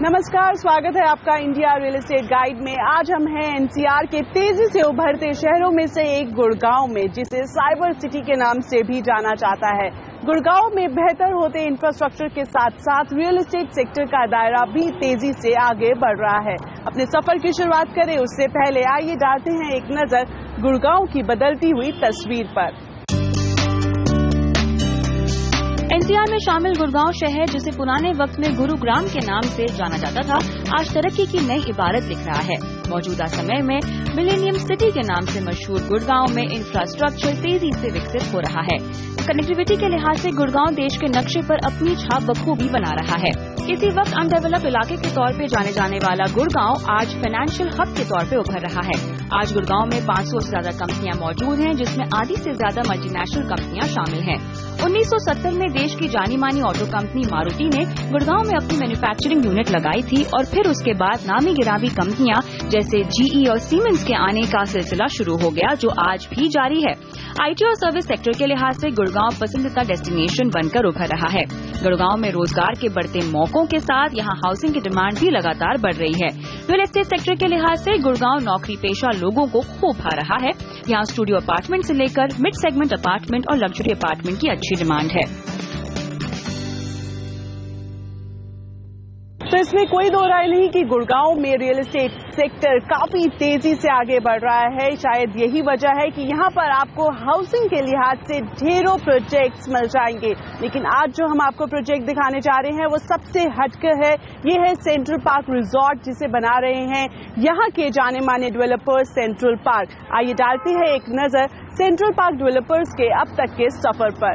नमस्कार, स्वागत है आपका इंडिया रियल एस्टेट गाइड में। आज हम हैं एनसीआर के तेजी से उभरते शहरों में से एक गुड़गांव में, जिसे साइबर सिटी के नाम से भी जाना जाता है। गुड़गांव में बेहतर होते इंफ्रास्ट्रक्चर के साथ साथ रियल एस्टेट सेक्टर का दायरा भी तेजी से आगे बढ़ रहा है। अपने सफर की शुरुआत करें उससे पहले आइए डालते हैं एक नजर गुड़गांव की बदलती हुई तस्वीर पर। एनसीआर में शामिल गुड़गांव शहर, जिसे पुराने वक्त में गुरुग्राम के नाम से जाना जाता था, आज तरक्की की नई इबारत लिख रहा है। मौजूदा समय में मिलेनियम सिटी के नाम से मशहूर गुड़गांव में इंफ्रास्ट्रक्चर तेजी से विकसित हो रहा है। कनेक्टिविटी के लिहाज से गुड़गांव देश के नक्शे पर अपनी छाप बखूबी बना रहा है। किसी वक्त अनडेवलप इलाके के तौर पे जाने जाने वाला गुड़गांव आज फाइनेंशियल हब के तौर पे उभर रहा है। आज गुड़गांव में 500 से ज्यादा कंपनियां मौजूद हैं, जिसमें आधी से ज्यादा मल्टीनेशनल कंपनियां शामिल हैं। 1970 में देश की जानी मानी ऑटो कंपनी मारुति ने गुड़गांव में अपनी मैन्युफैक्चरिंग यूनिट लगाई थी और फिर उसके बाद नामी गिरामी कंपनियां जैसे जीई और सीमेंस के आने का सिलसिला शुरू हो गया, जो आज भी जारी है। आईटी और सर्विस सेक्टर के लिहाज से गुड़गांव पसंदीदा डेस्टिनेशन बनकर उभर रहा है। गुड़गांव में रोजगार के बढ़ते मौकों के साथ यहां हाउसिंग की डिमांड भी लगातार बढ़ रही है। रियल एस्टेट सेक्टर के लिहाज से गुड़गांव नौकरी पेशा लोगों को खूब भा रहा है। यहां स्टूडियो अपार्टमेंट से लेकर मिड सेगमेंट अपार्टमेंट और लग्जरी अपार्टमेंट की अच्छी डिमांड है। तो इसमें कोई दो राय नहीं कि गुड़गांव में रियल एस्टेट सेक्टर काफी तेजी से आगे बढ़ रहा है। शायद यही वजह है कि यहाँ पर आपको हाउसिंग के लिहाज से ढेरों प्रोजेक्ट्स मिल जाएंगे। लेकिन आज जो हम आपको प्रोजेक्ट दिखाने जा रहे हैं वो सबसे हटकर है। ये है सेंट्रल पार्क रिजॉर्ट, जिसे बना रहे हैं यहाँ के जाने माने डेवलपर्स सेंट्रल पार्क। आइए डालते हैं एक नजर सेंट्रल पार्क डेवलपर्स के अब तक के सफर पर।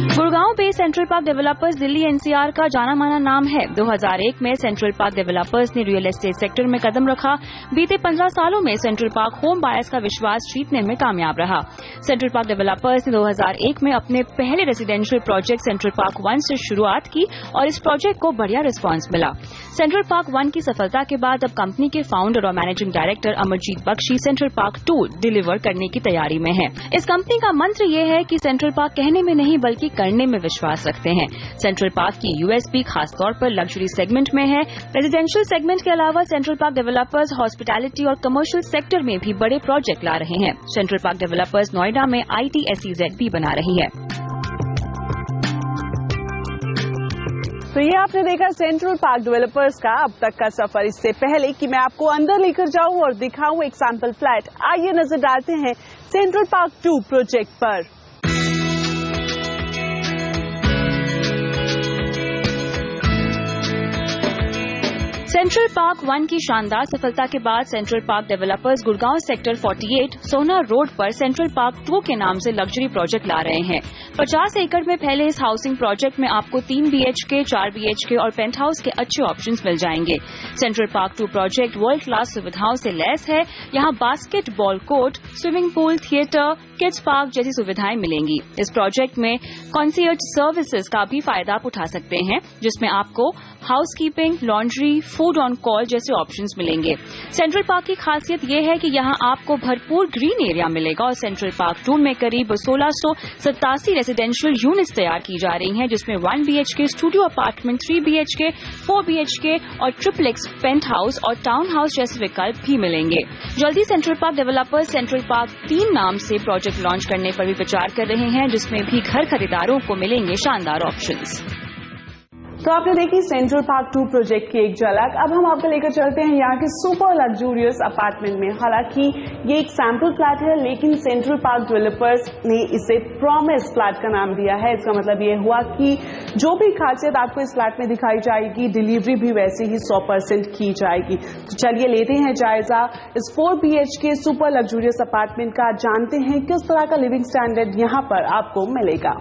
Gurgaon based central park developers Delhi NCR का जाना माना नाम है। 2001 में सेंट्रल पार्क डेवलपर्स ने रियल एस्टेट सेक्टर में कदम रखा। बीते 15 सालों में सेंट्रल पार्क होम बायर्स का विश्वास जीतने में कामयाब रहा। सेंट्रल पार्क डेवलपर्स ने 2001 में अपने पहले रेजिडेंशियल प्रोजेक्ट सेंट्रल पार्क 1 से शुरुआत की और इस प्रोजेक्ट को बढ़िया रिस्पांस मिला। सेंट्रल पार्क 1 की सफलता के बाद अब कंपनी के फाउंडर और managing director Amarjeet Bakshi Central Park 2 deliver करने की तैयारी में है। इस कंपनी का मंत्र ये है कि सेंट्रल पार्क कहने में नहीं बल्कि करने में विश्वास रखते हैं। सेंट्रल पार्क की यूएसपी खासतौर पर लग्जरी सेगमेंट में है। रेजिडेंशियल सेगमेंट के अलावा सेंट्रल पार्क डेवलपर्स हॉस्पिटैलिटी और कमर्शियल सेक्टर में भी बड़े प्रोजेक्ट ला रहे हैं। सेंट्रल पार्क डेवलपर्स नोएडा में ITSEZ भी बना रही है। तो ये आपने देखा सेंट्रल पार्क डेवलपर्स का अब तक का सफर। इससे पहले कि मैं आपको अंदर लेकर जाऊं और दिखाऊं एक सैंपल फ्लैट, आइए नजर डालते हैं सेंट्रल पार्क 2 प्रोजेक्ट पर। सेंट्रल पार्क 1 की शानदार सफलता के बाद central park developers Gurgaon sector 48 सोना रोड पर सेंट्रल पार्क 2 के नाम से लग्जरी प्रोजेक्ट ला रहे हैं। 50 एकड़ में फैले इस हाउसिंग प्रोजेक्ट में आपको 3 BHK, 4 BHK और पेंट हाउस के अच्छे ऑप्शंस मिल जाएंगे। Central Park 2 project world class सुविधाओं से लैस है। यहाँ basketball court, swimming pool, theatre, kids park जैसी सुविधाएं मिलेंगी। इस प्रोजेक्ट में कॉन्सियर्ज सर्विसेज का भी फायदा आप उठा सकते हैं, जिसमें आपको housekeeping, laundry, food on call जैसे ऑप्शंस मिलेंगे। सेंट्रल पार्क की खासियत यह है कि यहाँ आपको भरपूर ग्रीन एरिया मिलेगा और सेंट्रल पार्क 2 में करीब 1687 रेजिडेंशियल यूनिट्स तैयार की जा रही हैं, जिसमें 1 BHK studio apartment, 3 BHK, 4 BHK और ट्रिप्लेक्स पेंट हाउस और टाउन हाउस जैसे विकल्प भी मिलेंगे। जल्दी central park developers central park 3 नाम से प्रोजेक्ट लॉन्च करने पर भी विचार कर रहे हैं, जिसमें भी घर खरीदारों को मिलेंगे शानदार ऑप्शंस। तो आपने देखी सेंट्रल पार्क 2 प्रोजेक्ट की एक झलक। अब हम आपको लेकर चलते हैं यहाँ के सुपर लग्जूरियस अपार्टमेंट में। हालांकि ये एक सैंपल फ्लैट है, लेकिन सेंट्रल पार्क डेवलपर्स ने इसे प्रॉमिस फ्लैट का नाम दिया है। इसका मतलब ये हुआ कि जो भी खासियत आपको इस फ्लैट में दिखाई जाएगी, डिलीवरी भी वैसे ही 100% की जाएगी। तो चलिए लेते हैं जायजा इस 4 BHK सुपर लग्जूरियस अपार्टमेंट का, जानते हैं किस तरह का लिविंग स्टैंडर्ड यहाँ पर आपको मिलेगा।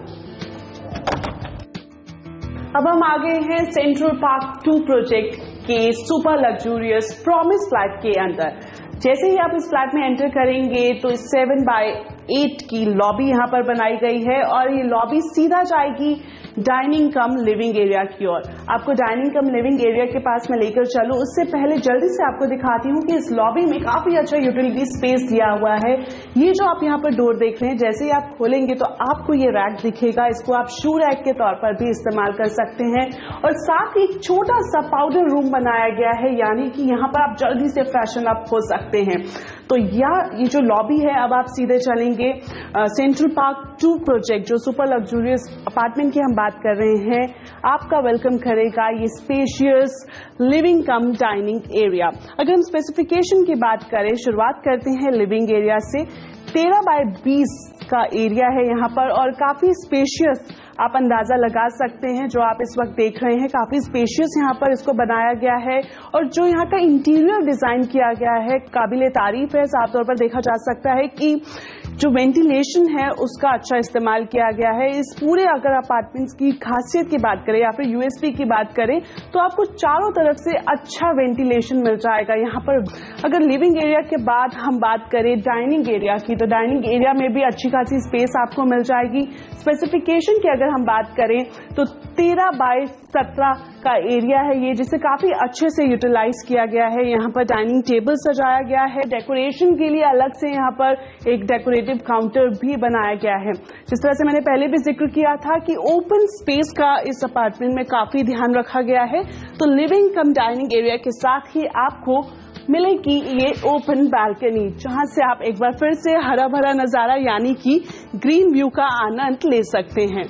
अब हम आ गए हैं सेंट्रल पार्क 2 प्रोजेक्ट के सुपर लग्जूरियस प्रॉमिस फ्लैट के अंदर। जैसे ही आप इस फ्लैट में एंटर करेंगे तो 7x8 की लॉबी यहाँ पर बनाई गई है और ये लॉबी सीधा जाएगी डाइनिंग कम लिविंग एरिया की ओर। आपको डाइनिंग कम लिविंग एरिया के पास मैं लेकर चलूं, उससे पहले जल्दी से आपको दिखाती हूँ कि इस लॉबी में काफी अच्छा यूटिलिटी स्पेस दिया हुआ है। ये जो आप यहाँ पर डोर देख रहे हैं, जैसे ही आप खोलेंगे तो आपको ये रैक दिखेगा। इसको आप शू रैक के तौर पर भी इस्तेमाल कर सकते हैं और साथ ही एक छोटा सा पाउडर रूम बनाया गया है, यानी कि यहाँ पर आप जल्दी से फैशन अप हो सकते हैं। तो ये जो लॉबी है, अब आप सीधे चलेंगे सेंट्रल पार्क 2 प्रोजेक्ट, जो सुपर लग्जूरियस अपार्टमेंट की हम बात कर रहे हैं, आपका वेलकम करेगा ये स्पेशियस लिविंग कम डाइनिंग एरिया। अगर हम स्पेसिफिकेशन की बात करें, शुरुआत करते हैं लिविंग एरिया से। 13 बाय 20 का एरिया है यहाँ पर और काफी स्पेशियस आप अंदाजा लगा सकते हैं। जो आप इस वक्त देख रहे हैं, काफी स्पेशियस यहाँ पर इसको बनाया गया है और जो यहाँ का इंटीरियर डिजाइन किया गया है काबिले तारीफ है। साफ तौर पर देखा जा सकता है कि जो वेंटिलेशन है उसका अच्छा इस्तेमाल किया गया है। इस पूरे अगर अपार्टमेंट्स की खासियत की बात करें या फिर यूएसपी की बात करें तो आपको चारों तरफ से अच्छा वेंटिलेशन मिल जाएगा यहाँ पर। अगर लिविंग एरिया के बाद हम बात करें डाइनिंग एरिया की, तो डाइनिंग एरिया में भी अच्छी खासी स्पेस आपको मिल जाएगी। स्पेसिफिकेशन की अगर हम बात करें तो 13 बाय 17 का एरिया है ये, जिसे काफी अच्छे से यूटिलाइज किया गया है। यहाँ पर डाइनिंग टेबल सजाया गया है, डेकोरेशन के लिए अलग से यहाँ पर एक डेकोरेटिव काउंटर भी बनाया गया है। जिस तरह से मैंने पहले भी जिक्र किया था कि ओपन स्पेस का इस अपार्टमेंट में काफी ध्यान रखा गया है, तो लिविंग कम डाइनिंग एरिया के साथ ही आपको मिलेगी ये ओपन बालकनी, जहां से आप एक बार फिर से हरा भरा नजारा यानी कि ग्रीन व्यू का आनंद ले सकते हैं।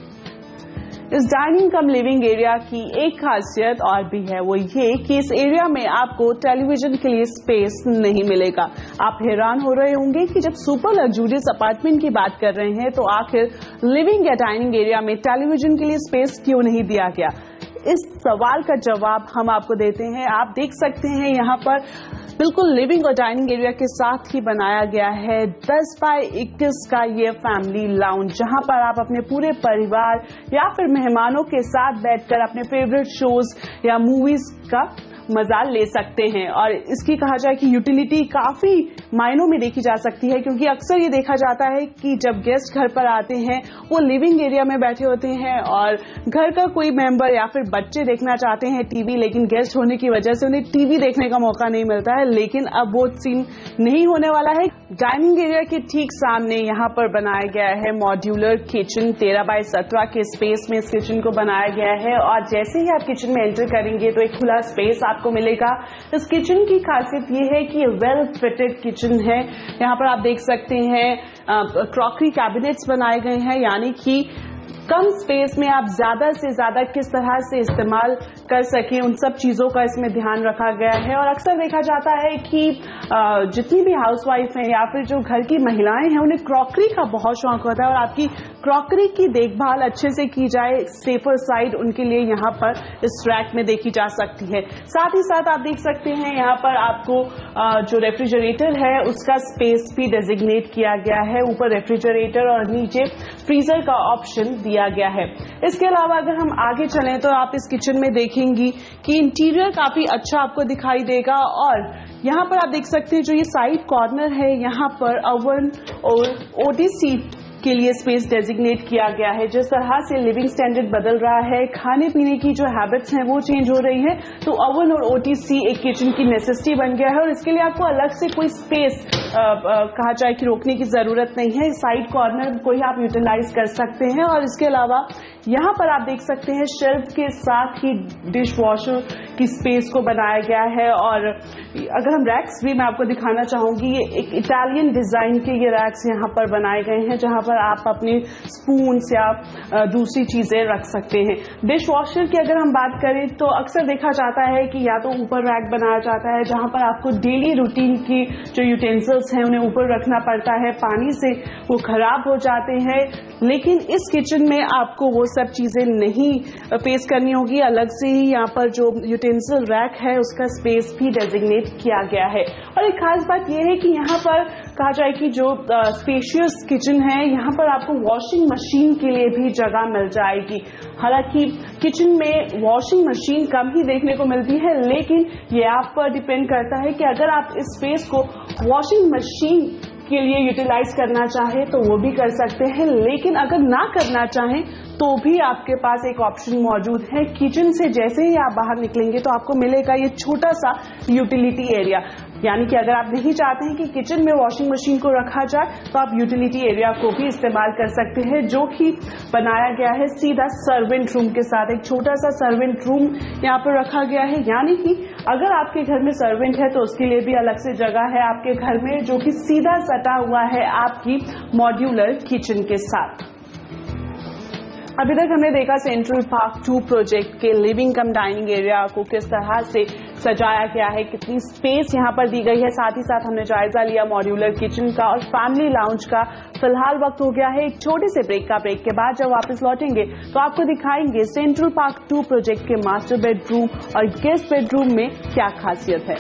इस डाइनिंग कम लिविंग एरिया की एक खासियत और भी है, वो ये कि इस एरिया में आपको टेलीविजन के लिए स्पेस नहीं मिलेगा। आप हैरान हो रहे होंगे कि जब सुपर लग्जूरियस अपार्टमेंट की बात कर रहे हैं तो आखिर लिविंग या डाइनिंग एरिया में टेलीविजन के लिए स्पेस क्यों नहीं दिया गया। इस सवाल का जवाब हम आपको देते हैं। आप देख सकते हैं यहाँ पर बिल्कुल लिविंग और डाइनिंग एरिया के साथ ही बनाया गया है 10 बाय 21 का ये फैमिली लाउंज, जहां पर आप अपने पूरे परिवार या फिर मेहमानों के साथ बैठकर अपने फेवरेट शोज या मूवीज का मजा ले सकते हैं। और इसकी कहा जाए कि यूटिलिटी काफी मायनों में देखी जा सकती है, क्योंकि अक्सर ये देखा जाता है कि जब गेस्ट घर पर आते हैं वो लिविंग एरिया में बैठे होते हैं और घर का कोई मेंबर या फिर बच्चे देखना चाहते हैं टीवी, लेकिन गेस्ट होने की वजह से उन्हें टीवी देखने का मौका नहीं मिलता है। लेकिन अब वो सीन नहीं होने वाला है। डाइनिंग एरिया के ठीक सामने यहाँ पर बनाया गया है मॉड्यूलर किचन। 13 बाय 17 के स्पेस में इस किचन को बनाया गया है और जैसे ही आप किचन में एंटर करेंगे तो एक खुला स्पेस आपको मिलेगा। इस किचन की खासियत ये है कि ये वेल फिटेड किचन है। यहाँ पर आप देख सकते हैं क्रॉकरी कैबिनेट्स बनाए गए हैं, यानी कि कम स्पेस में आप ज्यादा से ज्यादा किस तरह से इस्तेमाल कर सकें उन सब चीजों का इसमें ध्यान रखा गया है। और अक्सर देखा जाता है कि जितनी भी हाउसवाइफ हैं या फिर जो घर की महिलाएं हैं उन्हें क्रॉकरी का बहुत शौक होता है और आपकी क्रॉकरी की देखभाल अच्छे से की जाए, सेफर साइड उनके लिए यहाँ पर इस रैक में देखी जा सकती है। साथ ही साथ आप देख सकते हैं यहाँ पर आपको जो रेफ्रिजरेटर है उसका स्पेस भी डेजिग्नेट किया गया है। ऊपर रेफ्रिजरेटर और नीचे फ्रीजर का ऑप्शन दिया गया है। इसके अलावा अगर हम आगे चलें तो आप इस किचन में देखेंगी कि इंटीरियर काफी अच्छा आपको दिखाई देगा और यहाँ पर आप देख सकते हैं जो ये साइड कॉर्नर है यहाँ पर ओवन और ओटीसी के लिए स्पेस डेजिग्नेट किया गया है। जिस तरह से लिविंग स्टैंडर्ड बदल रहा है, खाने पीने की जो हैबिट्स हैं वो चेंज हो रही हैं, तो ओवन और ओटीसी एक किचन की नेसेसिटी बन गया है और इसके लिए आपको अलग से कोई स्पेस कहा जाए कि रोकने की जरूरत नहीं है। साइड कॉर्नर को ही आप यूटिलाइज कर सकते हैं। और इसके अलावा यहाँ पर आप देख सकते हैं शेल्फ के साथ ही डिश वॉशर की स्पेस को बनाया गया है। और अगर हम रैक्स भी मैं आपको दिखाना चाहूंगी, ये एक इटालियन डिजाइन के ये रैक्स यहाँ पर बनाए गए हैं जहाँ पर आप अपने स्पून्स या दूसरी चीजें रख सकते हैं। डिश वॉशर की अगर हम बात करें तो अक्सर देखा जाता है कि या तो ऊपर रैक बनाया जाता है जहाँ पर आपको डेली रूटीन की जो यूटेंसिल्स हैं उन्हें ऊपर रखना पड़ता है, पानी से वो खराब हो जाते हैं। लेकिन इस किचन में आपको वो सब चीजें नहीं फेस करनी होगी। अलग से ही यहाँ पर जो यूटेंसिल रैक है उसका स्पेस भी डेजिग्नेट किया गया है। और एक खास बात यह है कि यहाँ पर कहा जाए कि जो स्पेशियस किचन है यहाँ पर आपको वॉशिंग मशीन के लिए भी जगह मिल जाएगी। हालांकि किचन में वॉशिंग मशीन कम ही देखने को मिलती है, लेकिन ये आप पर डिपेंड करता है कि अगर आप इस स्पेस को वॉशिंग मशीन के लिए यूटिलाइज करना चाहे तो वो भी कर सकते हैं, लेकिन अगर ना करना चाहें तो भी आपके पास एक ऑप्शन मौजूद है। किचन से जैसे ही आप बाहर निकलेंगे तो आपको मिलेगा ये छोटा सा यूटिलिटी एरिया, यानी कि अगर आप नहीं चाहते हैं कि किचन में वॉशिंग मशीन को रखा जाए तो आप यूटिलिटी एरिया को भी इस्तेमाल कर सकते हैं, जो कि बनाया गया है सीधा सर्वेंट रूम के साथ। एक छोटा सा सर्वेंट रूम यहाँ पर रखा गया है, यानी कि अगर आपके घर में सर्वेंट है तो उसके लिए भी अलग से जगह है आपके घर में, जो कि सीधा सटा हुआ है आपकी मॉड्यूलर किचन के साथ। अभी तक हमने देखा सेंट्रल पार्क 2 प्रोजेक्ट के लिविंग कम डाइनिंग एरिया को किस तरह से सजाया गया है, कितनी स्पेस यहाँ पर दी गई है। साथ ही साथ हमने जायजा लिया मॉड्यूलर किचन का और फैमिली लाउंज का। फिलहाल वक्त हो गया है एक छोटे से ब्रेक का। ब्रेक के बाद जब वापस लौटेंगे तो आपको दिखाएंगे सेंट्रल पार्क 2 प्रोजेक्ट के मास्टर बेडरूम और गेस्ट बेडरूम में क्या खासियत है।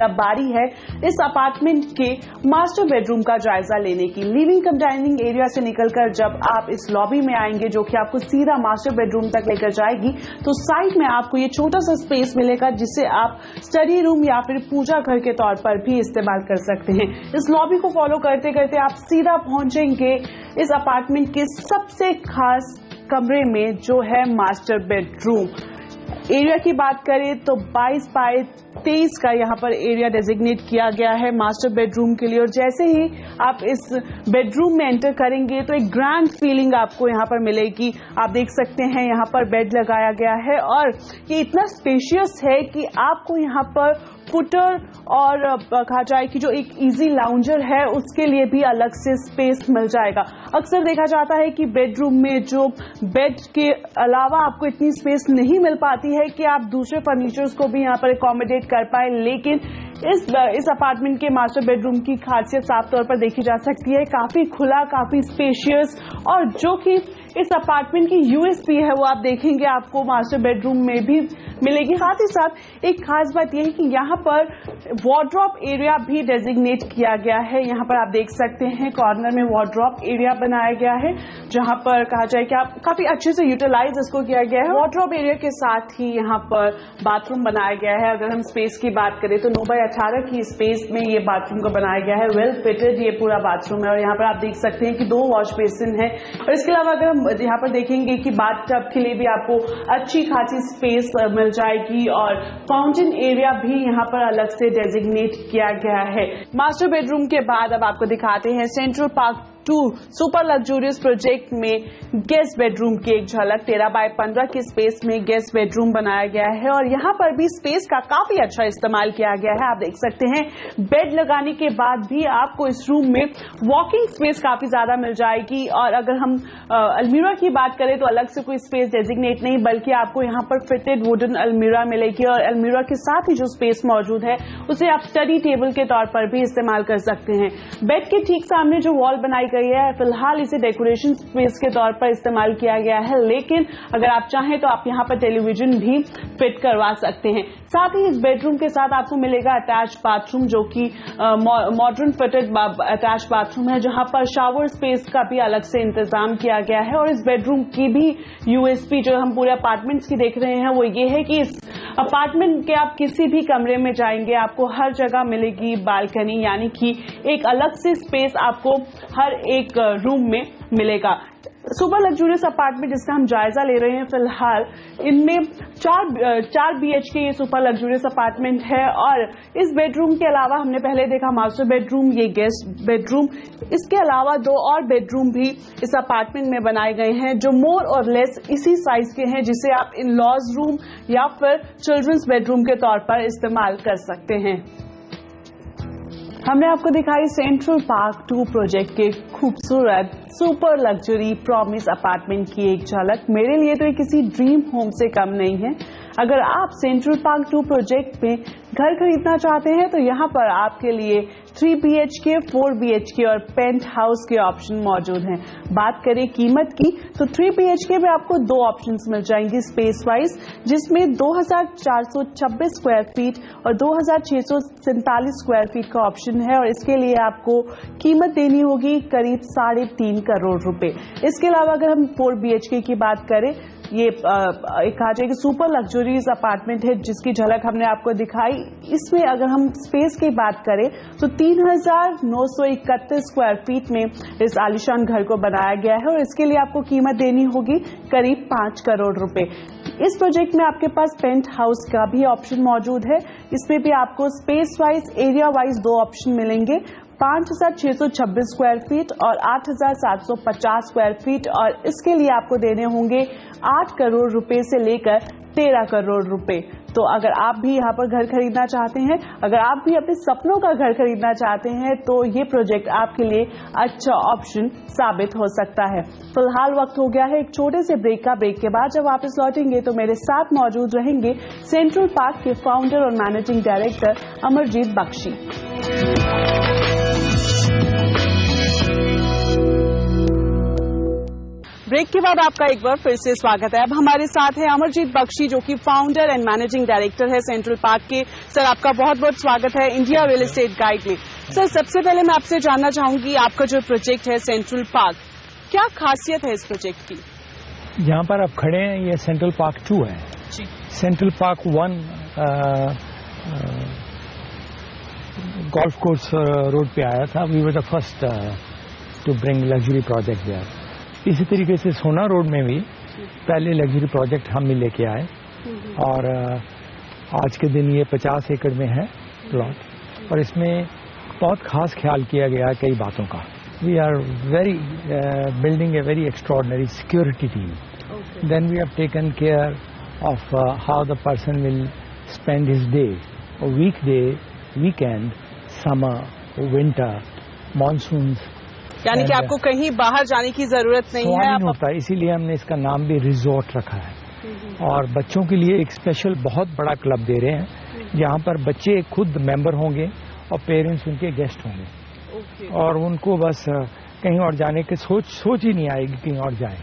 अब बारी है इस अपार्टमेंट के मास्टर बेडरूम का जायजा लेने की। लिविंग कम डाइनिंग एरिया से निकलकर जब आप इस लॉबी में आएंगे, जो कि आपको सीधा मास्टर बेडरूम तक लेकर जाएगी, तो साइड में आपको ये छोटा सा स्पेस मिलेगा जिसे आप स्टडी रूम या फिर पूजा घर के तौर पर भी इस्तेमाल कर सकते हैं। इस लॉबी को फॉलो करते करते आप सीधा पहुंचेंगे इस अपार्टमेंट के सबसे खास कमरे में, जो है मास्टर बेडरूम। एरिया की बात करें तो 22 बाय 23 का यहाँ पर एरिया डेजिग्नेट किया गया है मास्टर बेडरूम के लिए। और जैसे ही आप इस बेडरूम में एंटर करेंगे तो एक ग्रैंड फीलिंग आपको यहाँ पर मिलेगी। आप देख सकते हैं यहाँ पर बेड लगाया गया है और ये इतना स्पेशियस है कि आपको यहाँ पर फुटर और कहा जाए कि जो एक इजी लाउंजर है उसके लिए भी अलग से स्पेस मिल जाएगा। अक्सर देखा जाता है कि बेडरूम में जो बेड के अलावा आपको इतनी स्पेस नहीं मिल पाती है कि आप दूसरे फर्नीचर्स को भी यहाँ पर अकोमोडेट कर पाए, लेकिन इस अपार्टमेंट के मास्टर बेडरूम की खासियत साफ तौर पर देखी जा सकती है। काफी खुला, काफी स्पेशियस, और जो कि इस अपार्टमेंट की यूएसपी है वो आप देखेंगे आपको मास्टर बेडरूम में भी मिलेगी। साथ ही साथ एक खास बात यह है कि यहाँ पर वार्डरोब एरिया भी डेजिग्नेट किया गया है। यहाँ पर आप देख सकते हैं कॉर्नर में वार्डरोब एरिया बनाया गया है, जहाँ पर कहा जाए कि आप काफी अच्छे से यूटिलाइज इसको किया गया है। वार्डरोब एरिया के साथ ही यहाँ पर बाथरूम बनाया गया है। अगर हम स्पेस की बात करें तो 9x18 की स्पेस में ये बाथरूम को बनाया गया है। वेल फिटेड ये पूरा बाथरूम है और यहाँ पर आप देख सकते हैं कि 2 वॉश बेसिन है। और इसके अलावा अगर हम यहाँ पर देखेंगे कि बाथ टब के लिए भी आपको अच्छी खासी स्पेस मिल जाएगी और फाउंटेन एरिया भी यहाँ पर अलग से डेजिग्नेट किया गया है। मास्टर बेडरूम के बाद अब आपको दिखाते हैं central Park 2 super luxurious project में गेस्ट बेडरूम की एक झलक। 13x15 की स्पेस में गेस्ट बेडरूम बनाया गया है और यहाँ पर भी स्पेस का काफी अच्छा इस्तेमाल किया गया है। आप देख सकते हैं बेड लगाने के बाद भी आपको इस रूम में वॉकिंग स्पेस काफी ज्यादा मिल जाएगी। और अगर हम अलमीरा की बात करें तो अलग से कोई स्पेस डेजिग्नेट नहीं, बल्कि आपको यहाँ पर फिटेड वुडन अलमीरा मिलेगी और अलमीरा के साथ ही जो स्पेस मौजूद है उसे आप स्टडी टेबल के तौर पर भी इस्तेमाल कर सकते हैं। बेड के ठीक सामने जो वॉल बनाई गई है, फिलहाल इसे डेकोरेशन स्पेस के तौर पर इस्तेमाल किया गया है, लेकिन अगर आप चाहें तो आप यहाँ पर टेलीविजन भी फिट करवा सकते हैं। साथ ही इस बेडरूम के साथ आपको मिलेगा अटैच बाथरूम, जो कि मॉडर्न फिटेड अटैच बाथरूम है, जहां पर शावर स्पेस का भी अलग से इंतजाम किया गया है। और इस बेडरूम की भी यूएसपी जो हम पूरे अपार्टमेंट्स की देख रहे हैं वो ये है कि इस अपार्टमेंट के आप किसी भी कमरे में जाएंगे आपको हर जगह मिलेगी बालकनी, यानी कि एक अलग से स्पेस आपको हर एक रूम में मिलेगा। सुपर लग्जूरियस अपार्टमेंट जिसका हम जायजा ले रहे हैं फिलहाल, इनमें 4 BHK ये सुपर लग्जूरियस अपार्टमेंट है। और इस बेडरूम के अलावा हमने पहले देखा मास्टर बेडरूम, ये गेस्ट बेडरूम, इसके अलावा 2 और बेडरूम भी इस अपार्टमेंट में बनाए गए हैं जो मोर और लेस इसी साइज के हैं, जिसे आप इन लॉज रूम या फिर चिल्ड्रंस बेडरूम के तौर पर इस्तेमाल कर सकते हैं। हमने आपको दिखाई सेंट्रल पार्क 2 प्रोजेक्ट के खूबसूरत सुपर लग्जरी प्रॉमिस अपार्टमेंट की एक झलक। मेरे लिए तो ये किसी ड्रीम होम से कम नहीं है। अगर आप सेंट्रल पार्क 2 प्रोजेक्ट में घर खरीदना चाहते हैं तो यहाँ पर आपके लिए 3 BHK, 4 BHK और पेंट हाउस के ऑप्शन मौजूद हैं। बात करें कीमत की तो 3 BHK में आपको 2 ऑप्शंस मिल जाएंगी स्पेस वाइज, जिसमें 2426 स्क्वायर फीट और 2647 स्क्वायर फीट का ऑप्शन है और इसके लिए आपको कीमत देनी होगी करीब 3.5 करोड़ रुपए। इसके अलावा अगर हम 4 BHK की बात करें ये एक कहा जाए कि सुपर लग्जरीज अपार्टमेंट है जिसकी झलक हमने आपको दिखाई। इसमें अगर हम स्पेस की बात करें तो 3,931 स्क्वायर फीट में इस आलीशान घर को बनाया गया है और इसके लिए आपको कीमत देनी होगी करीब 5 करोड़ रुपए। इस प्रोजेक्ट में आपके पास पेंट हाउस का भी ऑप्शन मौजूद है। इसमें भी आपको space wise, area wise 2 option मिलेंगे, 5,626 स्क्वायर फीट और 8,750 स्क्वायर फीट, और इसके लिए आपको देने होंगे 8 करोड़ रुपए से लेकर 13 करोड़ रुपए। तो अगर आप भी यहाँ पर घर खरीदना चाहते हैं, अगर आप भी अपने सपनों का घर खरीदना चाहते हैं, तो ये प्रोजेक्ट आपके लिए अच्छा ऑप्शन साबित हो सकता है। फिलहाल वक्त हो गया है एक छोटे से ब्रेक का। ब्रेक के बाद जब वापस लौटेंगे तो मेरे साथ मौजूद रहेंगे सेंट्रल पार्क के फाउंडर और managing director Amarjeet Bakshi. Break के बाद आपका एक बार फिर से स्वागत है। अब हमारे साथ है अमरजीत बख्शी जो कि फाउंडर एंड मैनेजिंग डायरेक्टर है सेंट्रल पार्क के। सर, आपका बहुत बहुत स्वागत है इंडिया रियल एस्टेट गाइड में। सर, सबसे पहले मैं आपसे जानना चाहूंगी आपका जो प्रोजेक्ट है सेंट्रल पार्क, क्या खासियत है इस प्रोजेक्ट की? जहाँ पर आप खड़े हैं ये सेंट्रल पार्क 2 है। Central Park 1 golf course road पे आया था। We were the first to bring luxury project there. इसी तरीके से सोना रोड में भी पहले लग्जरी प्रोजेक्ट हम ही लेके आए और आज के दिन ये 50 एकड़ में है प्लॉट और इसमें बहुत खास ख्याल किया गया कई बातों का। We are very building a very extraordinary security team. Then we have taken care of how the person will spend his day, weekday, weekend, summer, winter, monsoons, यानी कि आपको कहीं बाहर जाने की जरूरत नहीं है। नहीं होता, इसीलिए हमने इसका नाम भी रिजॉर्ट रखा है। और बच्चों के लिए एक स्पेशल बहुत बड़ा क्लब दे रहे हैं जहां पर बच्चे खुद मेंबर होंगे और पेरेंट्स उनके गेस्ट होंगे और उनको बस कहीं और जाने की सोच ही नहीं आएगी कहीं और जाए।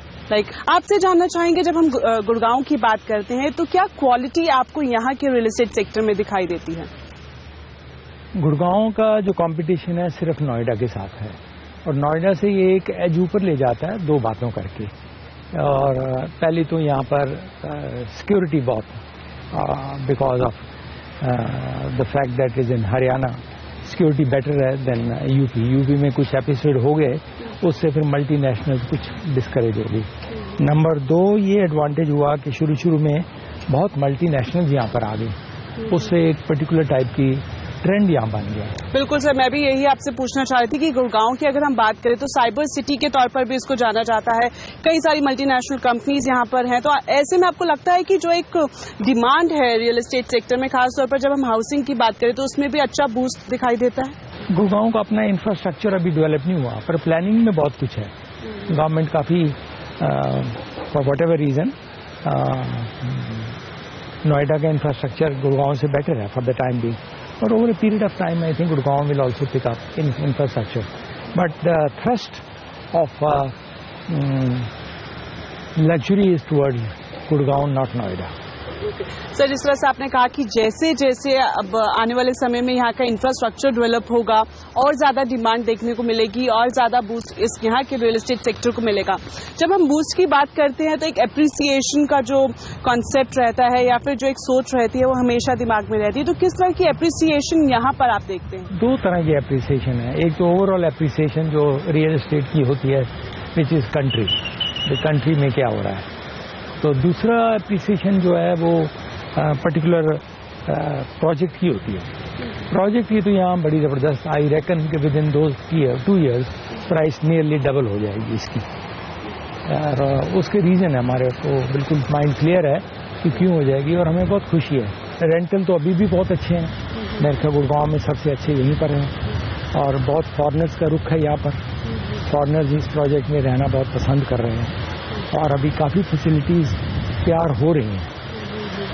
आपसे जानना चाहेंगे, जब हम गुड़गांव की बात करते हैं तो क्या क्वालिटी आपको यहाँ के रियल एस्टेट सेक्टर में दिखाई देती है? गुड़गांव का जो कंपटीशन है सिर्फ नोएडा के साथ है और नोएडा से ये एक एज ऊपर ले जाता है 2 बातों करके। और पहली तो यहाँ पर सिक्योरिटी बहुत, because of the fact that is in Haryana security better है देन यूपी में कुछ एपिसोड हो गए उससे फिर मल्टीनेशनल कुछ डिस्करेज होगी। नंबर 2 ये एडवांटेज हुआ कि शुरू में बहुत मल्टीनेशनल यहाँ पर आ गई, उससे एक पर्टिकुलर टाइप की ट्रेंड यहाँ बन गया। बिल्कुल सर, मैं भी यही आपसे पूछना चाह रही थी कि गुड़गांव की अगर हम बात करें तो साइबर सिटी के तौर पर भी इसको जाना जाता है, कई सारी मल्टीनेशनल कंपनीज यहाँ पर हैं। तो ऐसे में आपको लगता है कि जो एक डिमांड है रियल एस्टेट सेक्टर में, खासतौर पर जब हम हाउसिंग की बात करें तो उसमें भी अच्छा बूस्ट दिखाई देता है? गुड़गांव का अपना इंफ्रास्ट्रक्चर अभी डेवलप नहीं हुआ पर प्लानिंग में बहुत कुछ है। गवर्नमेंट काफी for whatever reason Noida का इंफ्रास्ट्रक्चर गुड़गांव से बेटर है for the time being. But over a period of time, I think Gurgaon will also pick up in infrastructure. But the thrust of luxury is towards Gurgaon, not Noida. Sir, जिस तरह से आपने कहा कि जैसे जैसे अब आने वाले समय में यहाँ का इंफ्रास्ट्रक्चर डेवलप होगा और ज्यादा डिमांड देखने को मिलेगी और ज्यादा बूस्ट इस यहाँ के रियल एस्टेट सेक्टर को मिलेगा। जब हम बूस्ट की बात करते हैं तो एक एप्रिसिएशन का जो कॉन्सेप्ट रहता है या फिर जो एक सोच रहती है वो हमेशा दिमाग में रहती है, तो किस तरह की एप्रिसिएशन यहाँ पर आप देखते हैं? 2 तरह की एप्रिसिएशन है। एक तो ओवरऑल एप्रिसिएशन जो रियल एस्टेट की होती है विच इज कंट्री में क्या हो रहा है। तो दूसरा एप्रिसिएशन जो है वो पर्टिकुलर प्रोजेक्ट की होती है। प्रोजेक्ट की तो यहाँ बड़ी ज़बरदस्त, आई रेकन कि with in 2 years price nearly double हो जाएगी इसकी। और उसके रीज़न है हमारे को बिल्कुल माइंड क्लियर है कि क्यों हो जाएगी और हमें बहुत खुशी है। रेंटल तो अभी भी बहुत अच्छे हैं, मेरे ख्याल गुड़गांव में सबसे अच्छे यहीं पर हैं और बहुत फॉरेनर्स का रुख है यहाँ पर। फॉरेनर्स इस प्रोजेक्ट में रहना बहुत पसंद कर रहे हैं और अभी काफ़ी फैसिलिटीज़ तैयार हो रही हैं।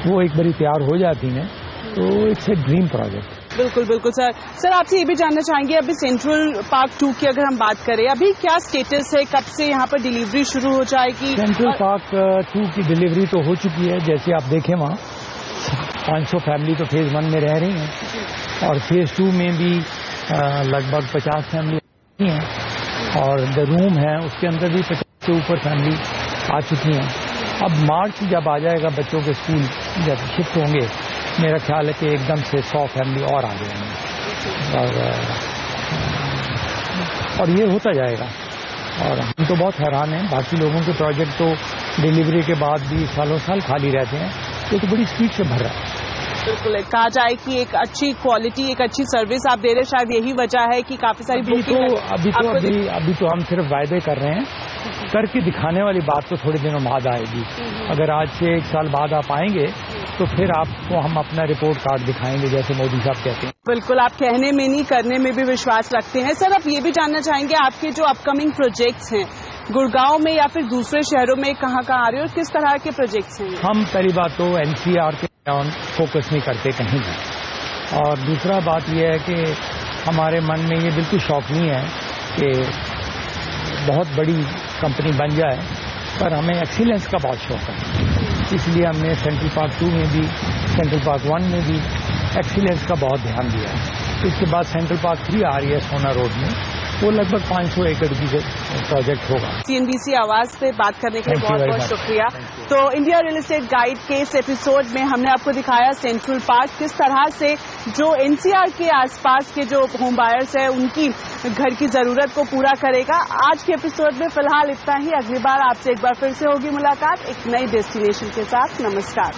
वो एक बारी तैयार हो जाती हैं तो इट्स ए ड्रीम प्रोजेक्ट। बिल्कुल बिल्कुल सर। सर, आपसे ये भी जानना चाहेंगे, अभी सेंट्रल पार्क 2 की अगर हम बात करें, अभी क्या स्टेटस है, कब से यहाँ पर डिलीवरी शुरू हो जाएगी? सेंट्रल पार्क 2 की डिलीवरी तो हो चुकी है। जैसे आप देखें वहाँ 500 फैमिली तो फेज 1 में रह रही हैं और फेज 2 में भी लगभग 50 फैमिली हैं और द रूम है उसके अंदर भी 50 से ऊपर फैमिली आ चुकी हैं। अब मार्च जब आ जाएगा, बच्चों के स्कूल जब शिफ्ट होंगे, मेरा ख्याल है कि एकदम से 100 फैमिली और आ जाएंगे और ये होता जाएगा। और हम तो बहुत हैरान हैं, बाकी लोगों के प्रोजेक्ट तो डिलीवरी के बाद भी सालों साल खाली रहते हैं, ये तो बड़ी स्पीड से भर रहा है। बिल्कुल, कहा जाए कि एक अच्छी क्वालिटी, एक अच्छी सर्विस आप दे रहे, शायद यही वजह है कि काफी सारी अभी तो हम सिर्फ वायदे कर रहे हैं, करके दिखाने वाली बात तो थोड़े दिनों बाद आएगी। अगर आज से 1 साल बाद आप आएंगे तो फिर आपको हम अपना रिपोर्ट कार्ड दिखाएंगे, जैसे मोदी साहब कहते हैं। बिल्कुल, आप कहने में नहीं, करने में भी विश्वास रखते हैं। सर, आप ये भी जानना चाहेंगे आपके जो अपकमिंग प्रोजेक्ट्स हैं गुड़गांव में या फिर दूसरे शहरों में कहाँ आ रहे हैं और किस तरह के प्रोजेक्ट्स हैं? हम पहली बात तो NCR के फोकस नहीं करते कहीं भी, और दूसरा बात यह है कि हमारे मन में ये बिल्कुल शौक नहीं है कि बहुत बड़ी कंपनी बन जाए, पर हमें एक्सीलेंस का बहुत शौक है। इसलिए हमने सेंट्रल पार्क 2 में भी, सेंट्रल पार्क 1 में भी एक्सीलेंस का बहुत ध्यान दिया है। इसके बाद सेंट्रल पार्क 3 आ रही है सोना रोड में, वो लगभग 500 एकड़ की प्रोजेक्ट होगा। CNBC आवाज पे बात करने के लिए बहुत बहुत शुक्रिया। तो इंडिया रियल एस्टेट गाइड के इस एपिसोड में हमने आपको दिखाया सेंट्रल पार्क किस तरह से जो NCR के आसपास के जो होम बायर्स है उनकी घर की जरूरत को पूरा करेगा। आज के एपिसोड में फिलहाल इतना ही। अगली बार आपसे एक बार फिर से होगी मुलाकात एक नई डेस्टिनेशन के साथ। नमस्कार।